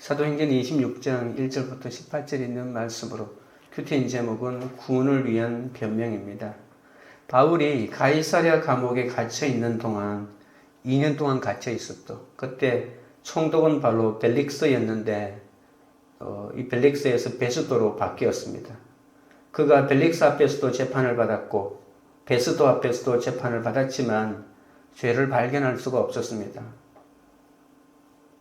사도행전 26장 1절부터 18절 있는 말씀으로 큐티인 제목은 구원을 위한 변명입니다. 바울이 가이사랴 감옥에 갇혀 있는 동안 2년 동안 갇혀 있었다. 그때 총독은 바로 벨릭스였는데 이 벨릭스에서 베스도로 바뀌었습니다. 그가 벨릭스 앞에서도 재판을 받았고 베스도 앞에서도 재판을 받았지만 죄를 발견할 수가 없었습니다.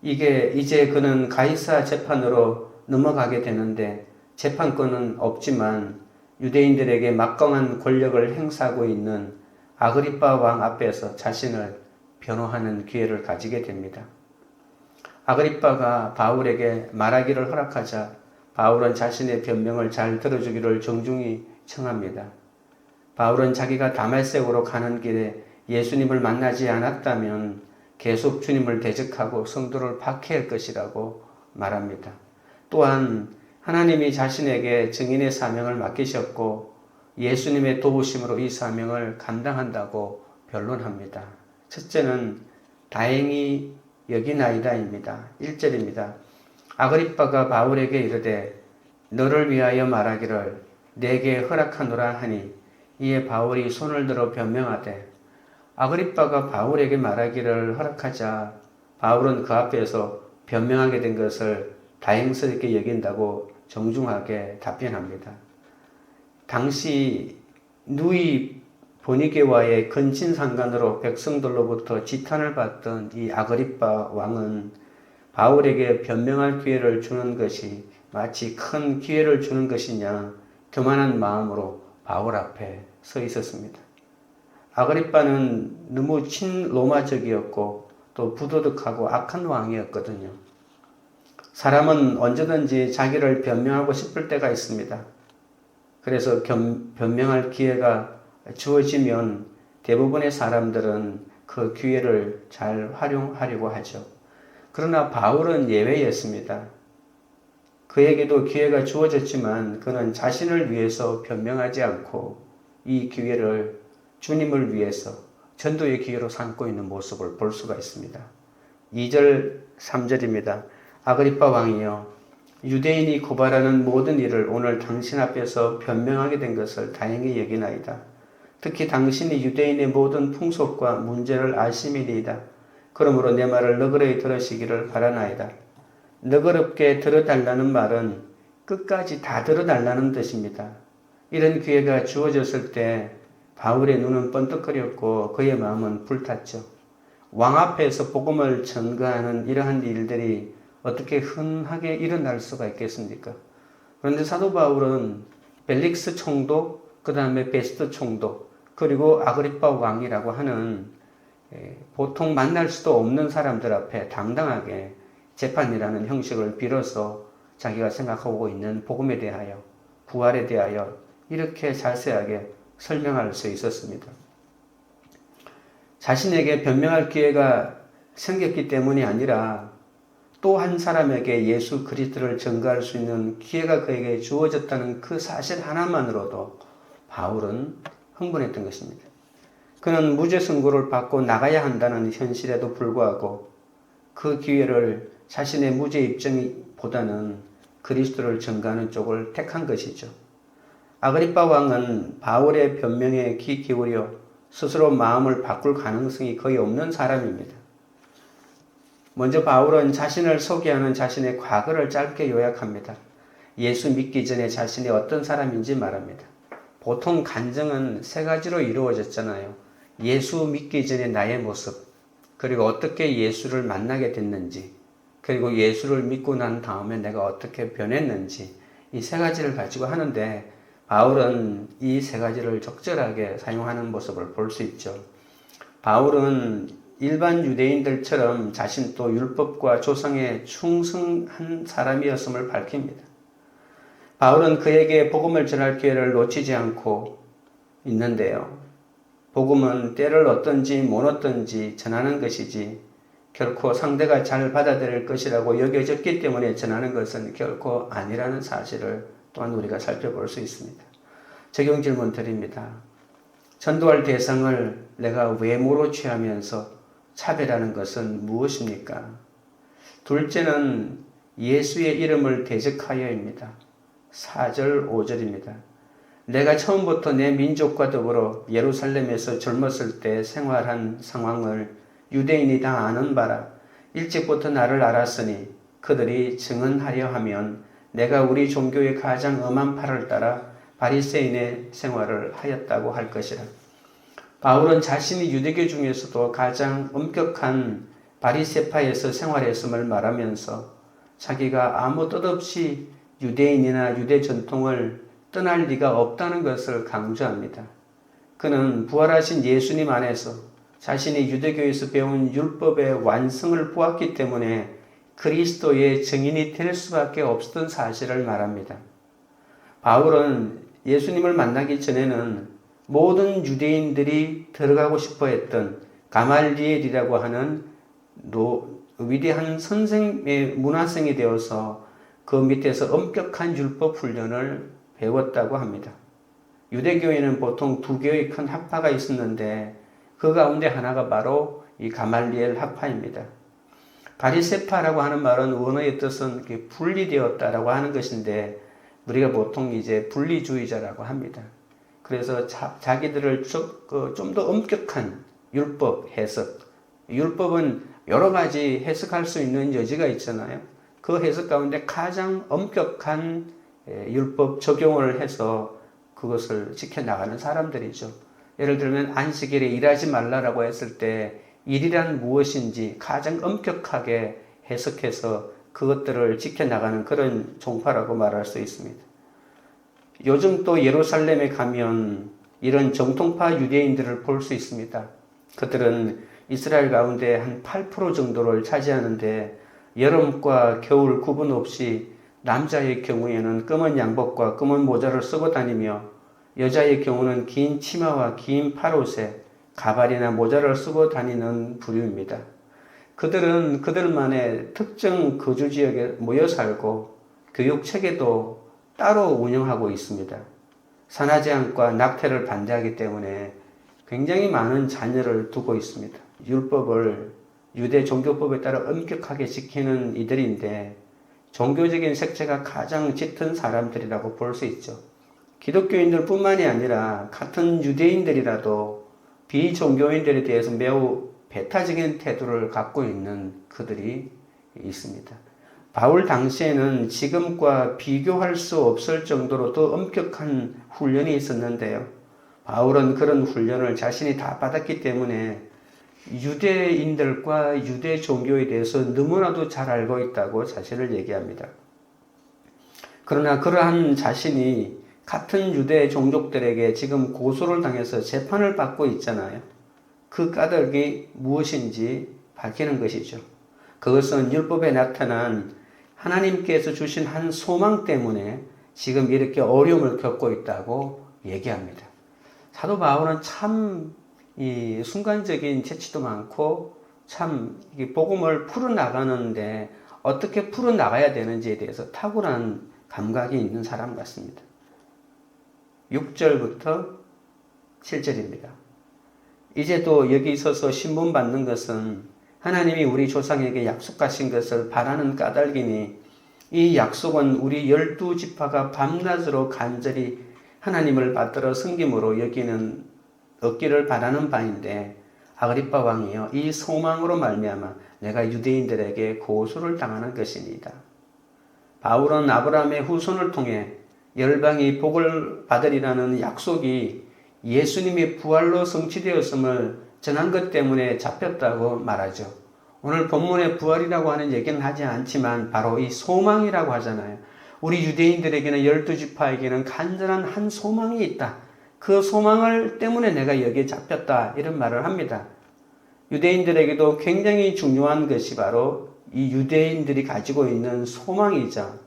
이제 그는 가이사 재판으로 넘어가게 되는데 재판권은 없지만 유대인들에게 막강한 권력을 행사하고 있는 아그리빠 왕 앞에서 자신을 변호하는 기회를 가지게 됩니다. 아그리빠가 바울에게 말하기를 허락하자 바울은 자신의 변명을 잘 들어주기를 정중히 청합니다. 바울은 자기가 다말섹으로 가는 길에 예수님을 만나지 않았다면 계속 주님을 대적하고 성도를 박해할 것이라고 말합니다. 또한 하나님이 자신에게 증인의 사명을 맡기셨고 예수님의 도우심으로 이 사명을 감당한다고 변론합니다. 첫째는 다행히 여기나이다입니다. 1절입니다. 아그리빠가 바울에게 이르되 너를 위하여 말하기를 내게 허락하노라 하니 이에 바울이 손을 들어 변명하되 아그리빠가 바울에게 말하기를 허락하자 바울은 그 앞에서 변명하게 된 것을 다행스럽게 여긴다고 정중하게 답변합니다. 당시 누이 보니게와의 근친상간으로 백성들로부터 지탄을 받던 이 아그리빠 왕은 바울에게 변명할 기회를 주는 것이 마치 큰 기회를 주는 것이냐 교만한 마음으로 바울 앞에 서 있었습니다. 아그리빠는 너무 친로마적이었고 또 부도덕하고 악한 왕이었거든요. 사람은 언제든지 자기를 변명하고 싶을 때가 있습니다. 그래서 변명할 기회가 주어지면 대부분의 사람들은 그 기회를 잘 활용하려고 하죠. 그러나 바울은 예외였습니다. 그에게도 기회가 주어졌지만 그는 자신을 위해서 변명하지 않고 이 기회를 주님을 위해서 전도의 기회로 삼고 있는 모습을 볼 수가 있습니다. 2절, 3절입니다. 아그리빠 왕이여 유대인이 고발하는 모든 일을 오늘 당신 앞에서 변명하게 된 것을 다행히 여기나이다. 특히 당신이 유대인의 모든 풍속과 문제를 아심이니이다. 그러므로 내 말을 너그러이 들으시기를 바라나이다. 너그럽게 들어달라는 말은 끝까지 다 들어달라는 뜻입니다. 이런 기회가 주어졌을 때 바울의 눈은 번뜩거렸고 그의 마음은 불탔죠. 왕 앞에서 복음을 전가하는 이러한 일들이 어떻게 흔하게 일어날 수가 있겠습니까? 그런데 사도 바울은 벨릭스 총독, 그 다음에 베스트 총독, 그리고 아그리빠 왕이라고 하는 보통 만날 수도 없는 사람들 앞에 당당하게 재판이라는 형식을 빌어서 자기가 생각하고 있는 복음에 대하여, 부활에 대하여 이렇게 자세하게 설명할 수 있었습니다. 자신에게 변명할 기회가 생겼기 때문이 아니라 또 한 사람에게 예수 그리스도를 전가할 수 있는 기회가 그에게 주어졌다는 그 사실 하나만으로도 바울은 흥분했던 것입니다. 그는 무죄 선고를 받고 나가야 한다는 현실에도 불구하고 그 기회를 자신의 무죄 입증보다는 그리스도를 전가하는 쪽을 택한 것이죠. 아그리빠 왕은 바울의 변명에 귀 기울여 스스로 마음을 바꿀 가능성이 거의 없는 사람입니다. 먼저 바울은 자신을 소개하는 자신의 과거를 짧게 요약합니다. 예수 믿기 전에 자신이 어떤 사람인지 말합니다. 보통 간증은 세 가지로 이루어졌잖아요. 예수 믿기 전에 나의 모습, 그리고 어떻게 예수를 만나게 됐는지, 그리고 예수를 믿고 난 다음에 내가 어떻게 변했는지 이 세 가지를 가지고 하는데 바울은 이 세 가지를 적절하게 사용하는 모습을 볼 수 있죠. 바울은 일반 유대인들처럼 자신도 율법과 조상에 충성한 사람이었음을 밝힙니다. 바울은 그에게 복음을 전할 기회를 놓치지 않고 있는데요. 복음은 때를 얻든지 못 얻든지 전하는 것이지 결코 상대가 잘 받아들일 것이라고 여겨졌기 때문에 전하는 것은 결코 아니라는 사실을 또한 우리가 살펴볼 수 있습니다. 적용 질문 드립니다. 전도할 대상을 내가 외모로 취하면서 차별하는 것은 무엇입니까? 둘째는 예수의 이름을 대적하여입니다. 4절 5절입니다. 내가 처음부터 내 민족과 더불어 예루살렘에서 젊었을 때 생활한 상황을 유대인이 다 아는 바라. 일찍부터 나를 알았으니 그들이 증언하려 하면 내가 우리 종교의 가장 엄한 팔을 따라 바리새인의 생활을 하였다고 할 것이라. 바울은 자신이 유대교 중에서도 가장 엄격한 바리새파에서 생활했음을 말하면서 자기가 아무 뜻없이 유대인이나 유대 전통을 떠날 리가 없다는 것을 강조합니다. 그는 부활하신 예수님 안에서 자신이 유대교에서 배운 율법의 완성을 보았기 때문에 그리스도의 증인이 될 수밖에 없었던 사실을 말합니다. 바울은 예수님을 만나기 전에는 모든 유대인들이 들어가고 싶어 했던 가말리엘이라고 하는 위대한 선생의 문화생이 되어서 그 밑에서 엄격한 율법 훈련을 배웠다고 합니다. 유대교에는 보통 2개의 큰 학파가 있었는데 그 가운데 하나가 바로 이 가말리엘 학파입니다. 바리새파라고 하는 말은 원어의 뜻은 분리되었다라고 하는 것인데 우리가 보통 이제 분리주의자라고 합니다. 그래서 자기들을 좀 더 엄격한 율법 해석, 율법은 여러 가지 해석할 수 있는 여지가 있잖아요. 그 해석 가운데 가장 엄격한 율법 적용을 해서 그것을 지켜나가는 사람들이죠. 예를 들면 안식일에 일하지 말라라고 했을 때 일이란 무엇인지 가장 엄격하게 해석해서 그것들을 지켜나가는 그런 종파라고 말할 수 있습니다. 요즘 또 예루살렘에 가면 이런 정통파 유대인들을 볼 수 있습니다. 그들은 이스라엘 가운데 한 8% 정도를 차지하는데 여름과 겨울 구분 없이 남자의 경우에는 검은 양복과 검은 모자를 쓰고 다니며 여자의 경우는 긴 치마와 긴 팔옷에 가발이나 모자를 쓰고 다니는 부류입니다. 그들은 그들만의 특정 거주지역에 모여 살고 교육체계도 따로 운영하고 있습니다. 산하제한과 낙태를 반대하기 때문에 굉장히 많은 자녀를 두고 있습니다. 율법을 유대 종교법에 따라 엄격하게 지키는 이들인데 종교적인 색채가 가장 짙은 사람들이라고 볼 수 있죠. 기독교인들 뿐만이 아니라 같은 유대인들이라도 비종교인들에 대해서 매우 배타적인 태도를 갖고 있는 그들이 있습니다. 바울 당시에는 지금과 비교할 수 없을 정도로 더 엄격한 훈련이 있었는데요. 바울은 그런 훈련을 자신이 다 받았기 때문에 유대인들과 유대 종교에 대해서 너무나도 잘 알고 있다고 자신을 얘기합니다. 그러나 그러한 자신이 같은 유대 종족들에게 지금 고소를 당해서 재판을 받고 있잖아요. 그 까닭이 무엇인지 밝히는 것이죠. 그것은 율법에 나타난 하나님께서 주신 한 소망 때문에 지금 이렇게 어려움을 겪고 있다고 얘기합니다. 사도 바울은 참 이 순간적인 재치도 많고 참 복음을 풀어나가는데 어떻게 풀어나가야 되는지에 대해서 탁월한 감각이 있는 사람 같습니다. 6절부터 7절입니다. 이제 또 여기 서서 신문 받는 것은 하나님이 우리 조상에게 약속하신 것을 바라는 까닭이니 이 약속은 우리 12지파가 밤낮으로 간절히 하나님을 받들어 섬김으로 얻기를 바라는 바인데 아그리빠 왕이여 이 소망으로 말미암아 내가 유대인들에게 고소를 당하는 것이니이다. 바울은 아브라함의 후손을 통해 열방이 복을 받으리라는 약속이 예수님의 부활로 성취되었음을 전한 것 때문에 잡혔다고 말하죠. 오늘 본문의 부활이라고 하는 얘기는 하지 않지만 바로 이 소망이라고 하잖아요. 우리 유대인들에게는 12지파에게는 간절한 한 소망이 있다. 그 소망을 때문에 내가 여기에 잡혔다. 이런 말을 합니다. 유대인들에게도 굉장히 중요한 것이 바로 이 유대인들이 가지고 있는 소망이죠.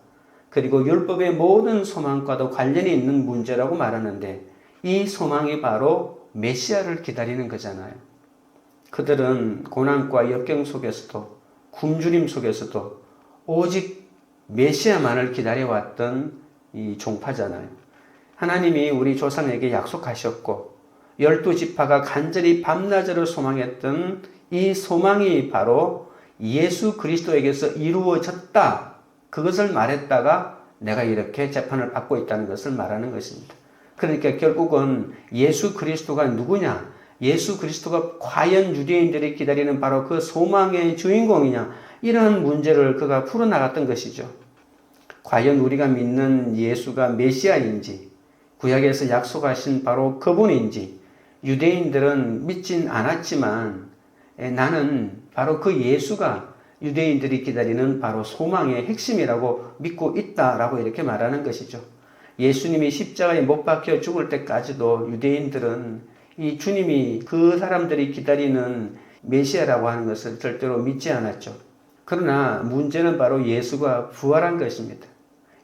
그리고 율법의 모든 소망과도 관련이 있는 문제라고 말하는데 이 소망이 바로 메시아를 기다리는 거잖아요. 그들은 고난과 역경 속에서도 굶주림 속에서도 오직 메시아만을 기다려왔던 이 종파잖아요. 하나님이 우리 조상에게 약속하셨고 12지파가 간절히 밤낮으로 소망했던 이 소망이 바로 예수 그리스도에게서 이루어졌다. 그것을 말했다가 내가 이렇게 재판을 받고 있다는 것을 말하는 것입니다. 그러니까 결국은 예수 그리스도가 누구냐? 예수 그리스도가 과연 유대인들이 기다리는 바로 그 소망의 주인공이냐? 이런 문제를 그가 풀어나갔던 것이죠. 과연 우리가 믿는 예수가 메시아인지, 구약에서 약속하신 바로 그분인지, 유대인들은 믿진 않았지만 나는 바로 그 예수가 유대인들이 기다리는 바로 소망의 핵심이라고 믿고 있다라고 이렇게 말하는 것이죠. 예수님이 십자가에 못 박혀 죽을 때까지도 유대인들은 이 주님이 그 사람들이 기다리는 메시아라고 하는 것을 절대로 믿지 않았죠. 그러나 문제는 바로 예수가 부활한 것입니다.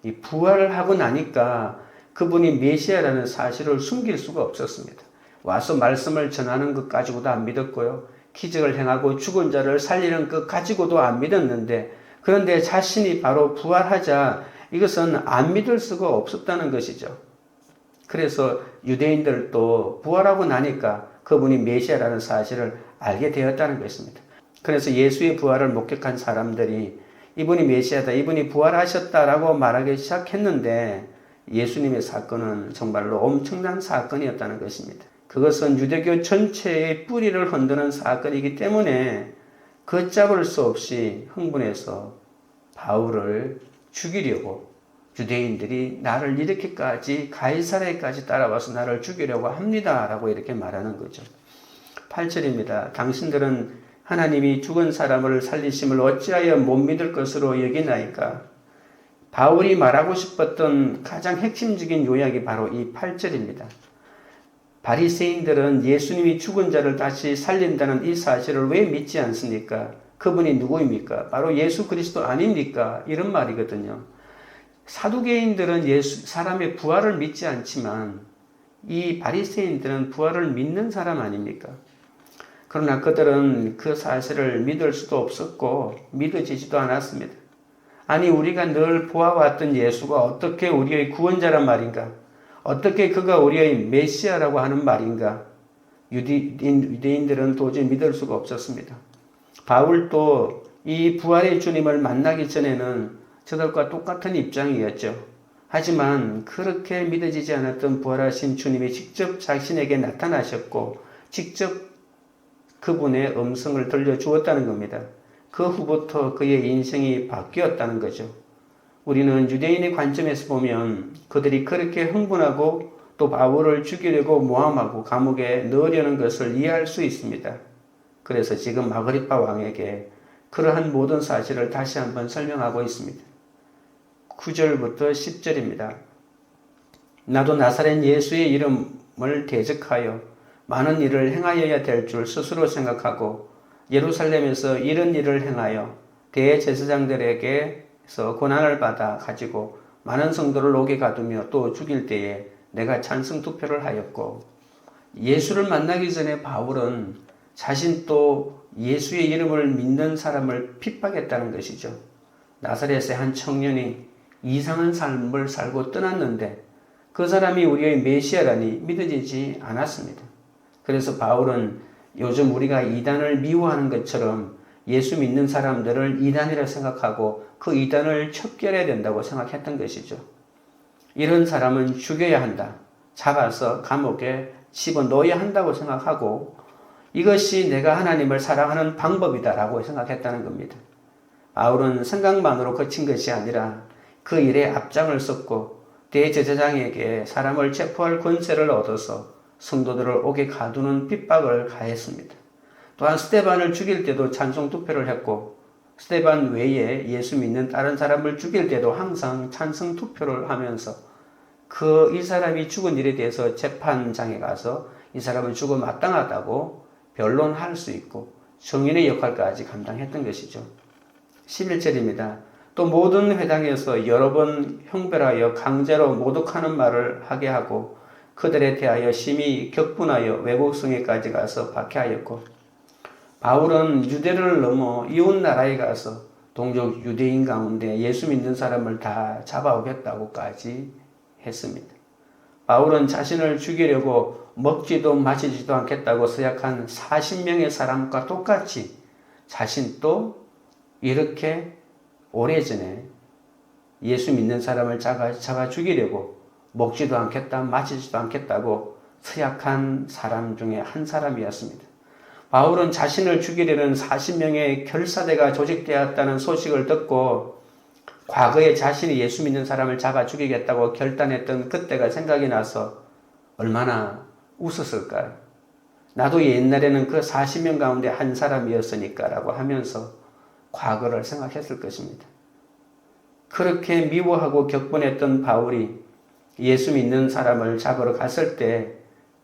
이 부활을 하고 나니까 그분이 메시아라는 사실을 숨길 수가 없었습니다. 와서 말씀을 전하는 것 가지고도 안 믿었고요. 기적을 행하고 죽은 자를 살리는 것 가지고도 안 믿었는데, 그런데 자신이 바로 부활하자 이것은 안 믿을 수가 없었다는 것이죠. 그래서 유대인들도 부활하고 나니까 그분이 메시아라는 사실을 알게 되었다는 것입니다. 그래서 예수의 부활을 목격한 사람들이 이분이 메시아다, 이분이 부활하셨다라고 말하기 시작했는데 예수님의 사건은 정말로 엄청난 사건이었다는 것입니다. 그것은 유대교 전체의 뿌리를 흔드는 사건이기 때문에 걷잡을 수 없이 흥분해서 바울을 죽이려고 유대인들이 나를 이렇게까지 가이사랴에까지 따라와서 나를 죽이려고 합니다 라고 이렇게 말하는 거죠. 8절입니다. 당신들은 하나님이 죽은 사람을 살리심을 어찌하여 못 믿을 것으로 여기나이까? 바울이 말하고 싶었던 가장 핵심적인 요약이 바로 이 8절입니다. 바리새인들은 예수님이 죽은 자를 다시 살린다는 이 사실을 왜 믿지 않습니까? 그분이 누구입니까? 바로 예수 그리스도 아닙니까? 이런 말이거든요. 사두개인들은 사람의 부활을 믿지 않지만 이 바리새인들은 부활을 믿는 사람 아닙니까? 그러나 그들은 그 사실을 믿을 수도 없었고 믿어지지도 않았습니다. 아니, 우리가 늘 보아왔던 예수가 어떻게 우리의 구원자란 말인가? 어떻게 그가 우리의 메시아라고 하는 말인가? 유대인들은 도저히 믿을 수가 없었습니다. 바울도 이 부활의 주님을 만나기 전에는 저들과 똑같은 입장이었죠. 하지만 그렇게 믿어지지 않았던 부활하신 주님이 직접 자신에게 나타나셨고 직접 그분의 음성을 들려주었다는 겁니다. 그 후부터 그의 인생이 바뀌었다는 거죠. 우리는 유대인의 관점에서 보면 그들이 그렇게 흥분하고 또 바울을 죽이려고 모함하고 감옥에 넣으려는 것을 이해할 수 있습니다. 그래서 지금 아그리파 왕에게 그러한 모든 사실을 다시 한번 설명하고 있습니다. 9절부터 10절입니다. 나도 나사렛 예수의 이름을 대적하여 많은 일을 행하여야 될 줄 스스로 생각하고 예루살렘에서 이런 일을 행하여 대제사장들에게서 고난을 받아 가지고 많은 성도를 옥에 가두며 또 죽일 때에 내가 찬성 투표를 하였고, 예수를 만나기 전에 바울은 자신 또 예수의 이름을 믿는 사람을 핍박했다는 것이죠. 나사렛의 한 청년이 이상한 삶을 살고 떠났는데 그 사람이 우리의 메시아라니 믿어지지 않았습니다. 그래서 바울은 요즘 우리가 이단을 미워하는 것처럼 예수 믿는 사람들을 이단이라 생각하고 그 이단을 척결해야 된다고 생각했던 것이죠. 이런 사람은 죽여야 한다. 잡아서 감옥에 집어넣어야 한다고 생각하고 이것이 내가 하나님을 사랑하는 방법이다라고 생각했다는 겁니다. 바울은 생각만으로 그친 것이 아니라 그 일에 앞장을 섰고 대제사장에게 사람을 체포할 권세를 얻어서 성도들을 옥에 가두는 핍박을 가했습니다. 또한 스데반을 죽일 때도 찬송 투표를 했고 스데반 외에 예수 믿는 다른 사람을 죽일 때도 항상 찬성 투표를 하면서 이 사람이 죽은 일에 대해서 재판장에 가서 이 사람은 죽어 마땅하다고 변론할 수 있고 정인의 역할까지 감당했던 것이죠. 11절입니다. 또 모든 회당에서 여러 번 형벌하여 강제로 모독하는 말을 하게 하고 그들에 대하여 심히 격분하여 외국 성에까지 가서 박해하였고, 바울은 유대를 넘어 이웃 나라에 가서 동족 유대인 가운데 예수 믿는 사람을 다 잡아오겠다고까지 했습니다. 바울은 자신을 죽이려고 먹지도 마시지도 않겠다고 서약한 40명의 사람과 똑같이 자신도 이렇게 오래전에 예수 믿는 사람을 잡아 죽이려고 먹지도 않겠다, 마시지도 않겠다고 서약한 사람 중에 한 사람이었습니다. 바울은 자신을 죽이려는 40명의 결사대가 조직되었다는 소식을 듣고 과거에 자신이 예수 믿는 사람을 잡아 죽이겠다고 결단했던 그때가 생각이 나서 얼마나 웃었을까요? 나도 옛날에는 그 40명 가운데 한 사람이었으니까 라고 하면서 과거를 생각했을 것입니다. 그렇게 미워하고 격분했던 바울이 예수 믿는 사람을 잡으러 갔을 때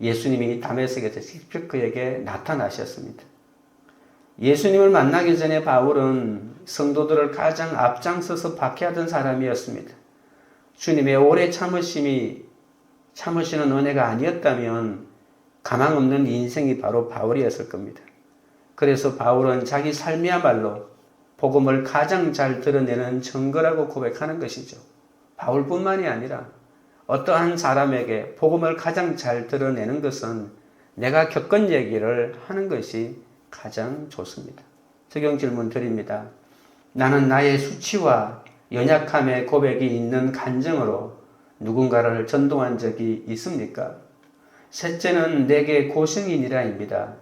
예수님이 다메섹에서 직접 그에게 나타나셨습니다. 예수님을 만나기 전에 바울은 성도들을 가장 앞장서서 박해하던 사람이었습니다. 주님의 오래 참으시는 은혜가 아니었다면 가망 없는 인생이 바로 바울이었을 겁니다. 그래서 바울은 자기 삶이야말로 복음을 가장 잘 드러내는 증거라고 고백하는 것이죠. 바울뿐만이 아니라 어떠한 사람에게 복음을 가장 잘 드러내는 것은 내가 겪은 얘기를 하는 것이 가장 좋습니다. 적용 질문 드립니다. 나는 나의 수치와 연약함의 고백이 있는 간증으로 누군가를 전도한 적이 있습니까? 셋째는 내게 고생이니라입니다.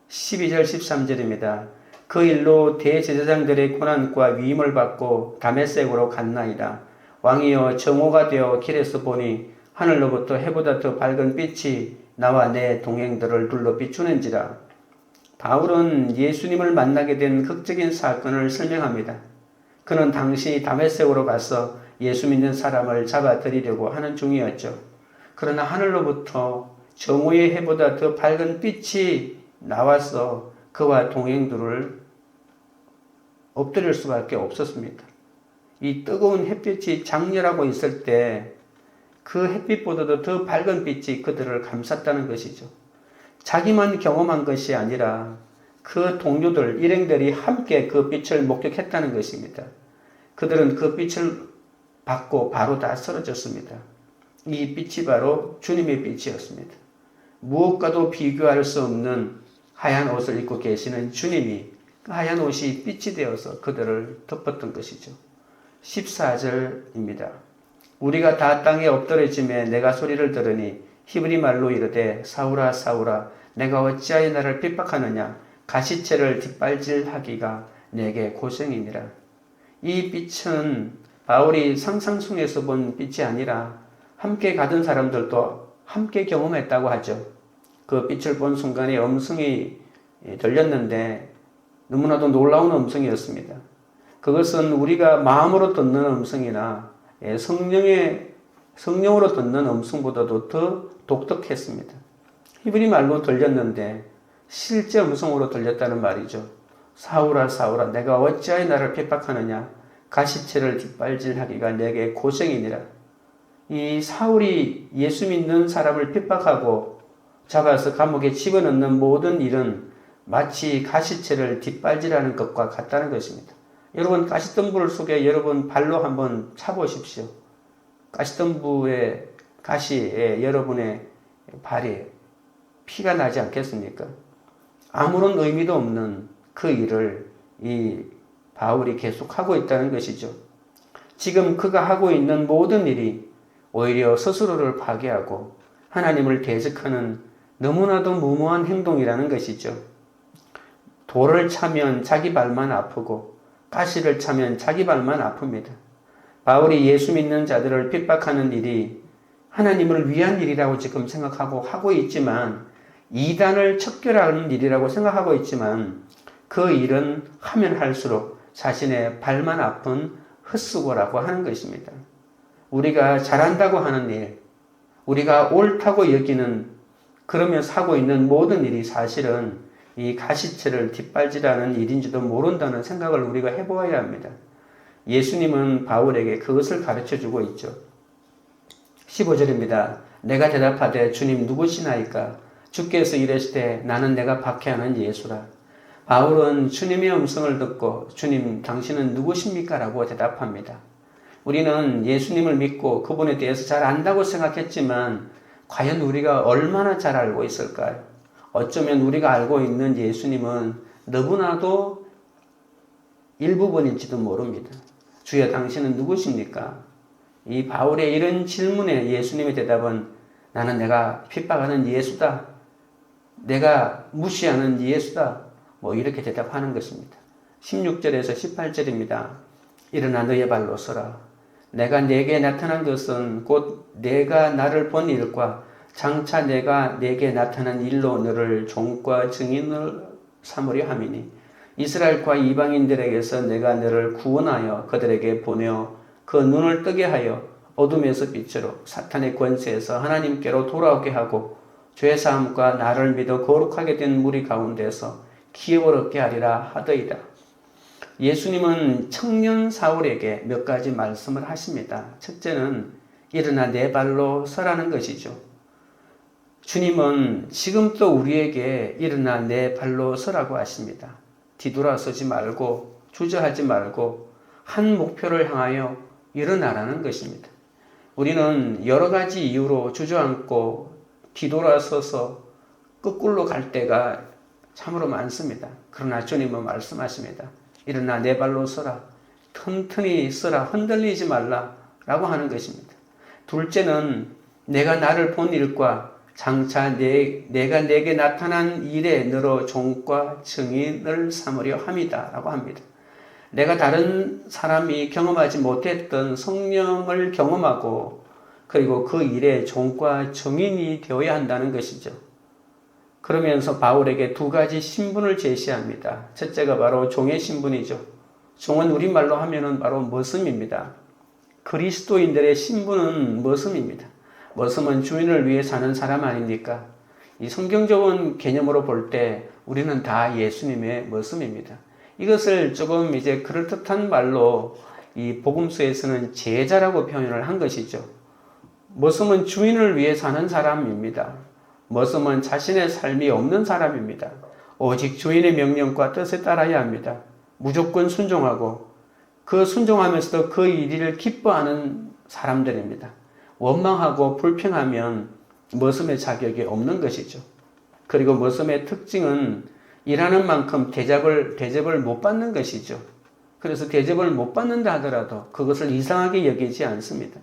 12절 13절입니다. 그 일로 대제사장들의 고난과 위임을 받고 다메섹으로 갔나이다. 왕이여 정오가 되어 길에서 보니 하늘로부터 해보다 더 밝은 빛이 나와 내 동행들을 둘러 비추는지라. 바울은 예수님을 만나게 된 극적인 사건을 설명합니다. 그는 당시 다메섹으로 가서 예수 믿는 사람을 잡아들이려고 하는 중이었죠. 그러나 하늘로부터 정오의 해보다 더 밝은 빛이 나와서 그와 동행들을 엎드릴 수밖에 없었습니다. 이 뜨거운 햇빛이 장렬하고 있을 때 그 햇빛보다도 더 밝은 빛이 그들을 감쌌다는 것이죠. 자기만 경험한 것이 아니라 그 동료들, 일행들이 함께 그 빛을 목격했다는 것입니다. 그들은 그 빛을 받고 바로 다 쓰러졌습니다. 이 빛이 바로 주님의 빛이었습니다. 무엇과도 비교할 수 없는 하얀 옷을 입고 계시는 주님이 그 하얀 옷이 빛이 되어서 그들을 덮었던 것이죠. 14절입니다. 우리가 다 땅에 엎드러짐에 내가 소리를 들으니 히브리 말로 이르되 사울아 사울아 내가 어찌하여 나를 핍박하느냐 가시체를 뒷발질하기가 내게 고생이니라. 이 빛은 바울이 상상 속에서 본 빛이 아니라 함께 가던 사람들도 함께 경험했다고 하죠. 그 빛을 본 순간에 음성이 들렸는데 너무나도 놀라운 음성이었습니다. 그것은 우리가 마음으로 듣는 음성이나 성령으로 듣는 음성보다도 더 독특했습니다. 히브리 말로 들렸는데 실제 음성으로 들렸다는 말이죠. 사울아 사울아 내가 어찌하여 나를 핍박하느냐 가시체를 뒷발질하기가 내게 고생이니라. 이 사울이 예수 믿는 사람을 핍박하고 잡아서 감옥에 집어넣는 모든 일은 마치 가시체를 뒷발질하는 것과 같다는 것입니다. 여러분 가시덤불 속에 여러분 발로 한번 차보십시오. 가시덤불의 가시에 여러분의 발에 피가 나지 않겠습니까? 아무런 의미도 없는 그 일을 이 바울이 계속하고 있다는 것이죠. 지금 그가 하고 있는 모든 일이 오히려 스스로를 파괴하고 하나님을 대적하는 너무나도 무모한 행동이라는 것이죠. 돌을 차면 자기 발만 아프고 가시를 차면 자기 발만 아픕니다. 바울이 예수 믿는 자들을 핍박하는 일이 하나님을 위한 일이라고 지금 생각하고 하고 있지만 이단을 척결하는 일이라고 생각하고 있지만 그 일은 하면 할수록 자신의 발만 아픈 헛수고라고 하는 것입니다. 우리가 잘한다고 하는 일, 우리가 옳다고 여기는 그러면서 하고 있는 모든 일이 사실은 이 가시체를 뒷발질하는 일인지도 모른다는 생각을 우리가 해보아야 합니다. 예수님은 바울에게 그것을 가르쳐주고 있죠. 15절입니다. 내가 대답하되 주님 누구시나이까? 주께서 이르시되 나는 내가 박해하는 예수라. 바울은 주님의 음성을 듣고 주님 당신은 누구십니까? 라고 대답합니다. 우리는 예수님을 믿고 그분에 대해서 잘 안다고 생각했지만 과연 우리가 얼마나 잘 알고 있을까요? 어쩌면 우리가 알고 있는 예수님은 너무나도 일부분일지도 모릅니다. 주여 당신은 누구십니까? 이 바울의 이런 질문에 예수님의 대답은 나는 내가 핍박하는 예수다. 내가 무시하는 예수다. 이렇게 대답하는 것입니다. 16절에서 18절입니다. 일어나 너의 발로 서라. 내가 네게 나타난 것은 곧 내가 나를 본 일과 장차 내가 네게 나타난 일로 너를 종과 증인을 삼으려 함이니 이스라엘과 이방인들에게서 내가 너를 구원하여 그들에게 보내어 그 눈을 뜨게 하여 어둠에서 빛으로 사탄의 권세에서 하나님께로 돌아오게 하고 죄사함과 나를 믿어 거룩하게 된 무리 가운데서 기업을 얻게 하리라 하더이다. 예수님은 청년 사울에게 몇 가지 말씀을 하십니다. 첫째는 일어나 내 발로 서라는 것이죠. 주님은 지금도 우리에게 일어나 내 발로 서라고 하십니다. 뒤돌아서지 말고 주저하지 말고 한 목표를 향하여 일어나라는 것입니다. 우리는 여러 가지 이유로 주저앉고 뒤돌아서서 거꾸로 갈 때가 참으로 많습니다. 그러나 주님은 말씀하십니다. 일어나 내 발로 서라. 튼튼히 서라. 흔들리지 말라. 라고 하는 것입니다. 둘째는 내가 나를 본 일과 장차 내가 내게 나타난 일에 너로 종과 증인을 삼으려 함이다. 라고 합니다. 내가 다른 사람이 경험하지 못했던 성령을 경험하고 그리고 그 일에 종과 증인이 되어야 한다는 것이죠. 그러면서 바울에게 두 가지 신분을 제시합니다. 첫째가 바로 종의 신분이죠. 종은 우리말로 하면은 바로 머슴입니다. 그리스도인들의 신분은 머슴입니다. 머슴은 주인을 위해 사는 사람 아닙니까? 이 성경적인 개념으로 볼 때 우리는 다 예수님의 머슴입니다. 이것을 조금 이제 그럴듯한 말로 이 복음서에서는 제자라고 표현을 한 것이죠. 머슴은 주인을 위해 사는 사람입니다. 머슴은 자신의 삶이 없는 사람입니다. 오직 주인의 명령과 뜻에 따라야 합니다. 무조건 순종하고 그 순종하면서도 그 일을 기뻐하는 사람들입니다. 원망하고 불평하면 머슴의 자격이 없는 것이죠. 그리고 머슴의 특징은 일하는 만큼 대접을 못 받는 것이죠. 그래서 대접을 못 받는다 하더라도 그것을 이상하게 여기지 않습니다.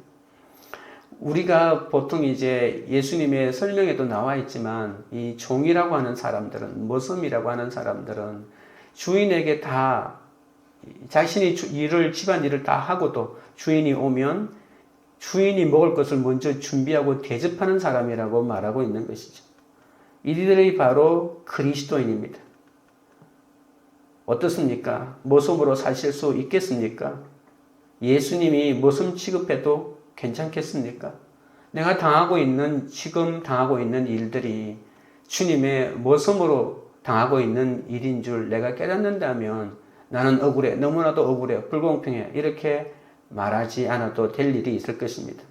우리가 보통 이제 예수님의 설명에도 나와 있지만 이 종이라고 하는 사람들은, 머슴이라고 하는 사람들은 주인에게 다 자신이 집안 일을 다 하고도 주인이 오면 주인이 먹을 것을 먼저 준비하고 대접하는 사람이라고 말하고 있는 것이죠. 이들이 바로 그리스도인입니다. 어떻습니까? 머슴으로 사실 수 있겠습니까? 예수님이 머슴 취급해도 괜찮겠습니까? 내가 지금 당하고 있는 일들이 주님의 머슴으로 당하고 있는 일인 줄 내가 깨닫는다면 나는 억울해, 너무나도 억울해, 불공평해 이렇게 말하지 않아도 될 일이 있을 것입니다.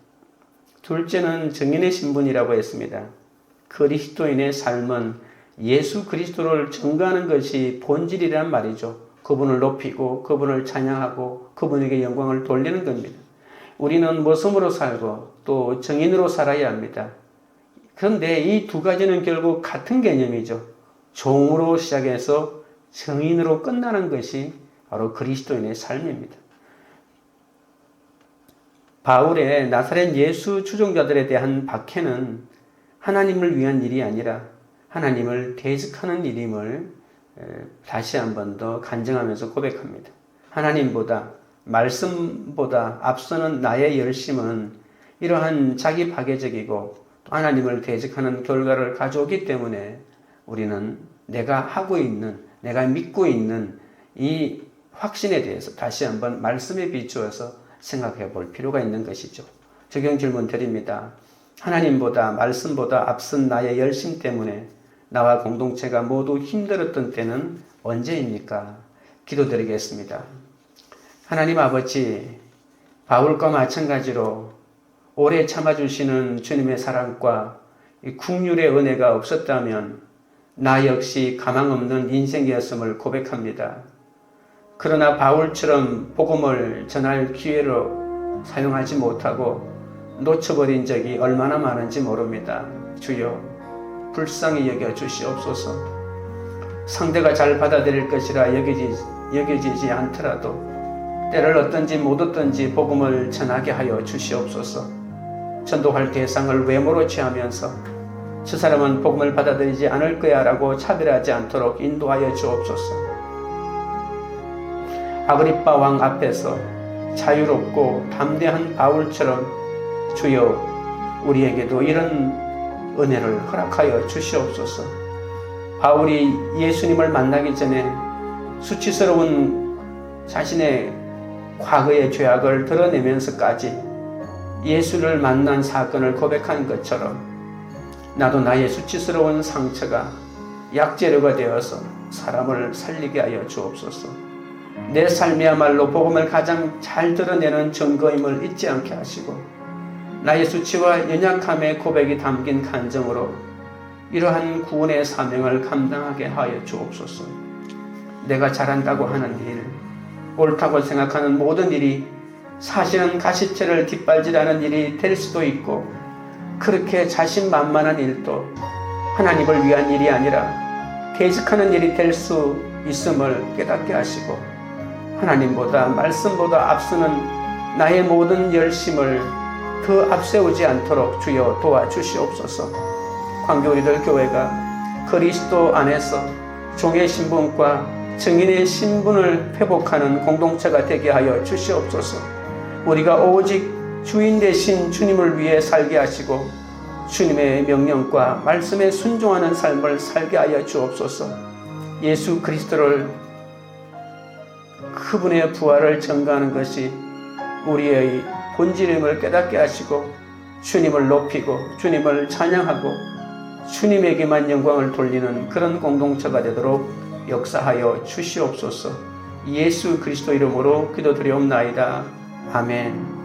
둘째는 증인의 신분이라고 했습니다. 그리스도인의 삶은 예수 그리스도를 증거하는 것이 본질이란 말이죠. 그분을 높이고 그분을 찬양하고 그분에게 영광을 돌리는 겁니다. 우리는 머슴으로 살고 또 증인으로 살아야 합니다. 그런데 이 두 가지는 결국 같은 개념이죠. 종으로 시작해서 증인으로 끝나는 것이 바로 그리스도인의 삶입니다. 바울의 나사렛 예수 추종자들에 대한 박해는 하나님을 위한 일이 아니라 하나님을 대적하는 일임을 다시 한 번 더 간증하면서 고백합니다. 하나님보다 말씀보다 앞서는 나의 열심은 이러한 자기 파괴적이고 하나님을 대적하는 결과를 가져오기 때문에 우리는 내가 믿고 있는 이 확신에 대해서 다시 한번 말씀에 비추어서 생각해 볼 필요가 있는 것이죠. 적용 질문 드립니다. 하나님보다 말씀보다 앞선 나의 열심 때문에 나와 공동체가 모두 힘들었던 때는 언제입니까? 기도드리겠습니다. 하나님 아버지, 바울과 마찬가지로 오래 참아주시는 주님의 사랑과 국률의 은혜가 없었다면 나 역시 가망 없는 인생이었음을 고백합니다. 그러나 바울처럼 복음을 전할 기회로 사용하지 못하고 놓쳐버린 적이 얼마나 많은지 모릅니다. 주여, 불쌍히 여겨 주시옵소서. 상대가 잘 받아들일 것이라 여겨지지 않더라도 때를 얻든지 못 얻든지 복음을 전하게 하여 주시옵소서. 전도할 대상을 외모로 취하면서 저 사람은 복음을 받아들이지 않을 거야 라고 차별하지 않도록 인도하여 주옵소서. 아그리빠 왕 앞에서 자유롭고 담대한 바울처럼 주여 우리에게도 이런 은혜를 허락하여 주시옵소서. 바울이 예수님을 만나기 전에 수치스러운 자신의 과거의 죄악을 드러내면서까지 예수를 만난 사건을 고백한 것처럼 나도 나의 수치스러운 상처가 약재료가 되어서 사람을 살리게 하여 주옵소서. 내 삶이야말로 복음을 가장 잘 드러내는 증거임을 잊지 않게 하시고 나의 수치와 연약함의 고백이 담긴 간증으로 이러한 구원의 사명을 감당하게 하여 주옵소서. 내가 잘한다고 하는 일, 옳다고 생각하는 모든 일이 사실은 가시채를 뒷발질하는 일이 될 수도 있고 그렇게 자신만만한 일도 하나님을 위한 일이 아니라 대적하는 일이 될 수 있음을 깨닫게 하시고 하나님보다 말씀보다 앞서는 나의 모든 열심을 더 앞세우지 않도록 주여 도와주시옵소서. 광교우리들 교회가 그리스도 안에서 종의 신분과 증인의 신분을 회복하는 공동체가 되게 하여 주시옵소서. 우리가 오직 주인 되신 주님을 위해 살게 하시고 주님의 명령과 말씀에 순종하는 삶을 살게 하여 주옵소서. 예수 그리스도를 그분의 부활을 전가하는 것이 우리의 본질임을 깨닫게 하시고 주님을 높이고 주님을 찬양하고 주님에게만 영광을 돌리는 그런 공동체가 되도록 역사하여 주시옵소서. 예수 그리스도 이름으로 기도드리옵나이다. 아멘.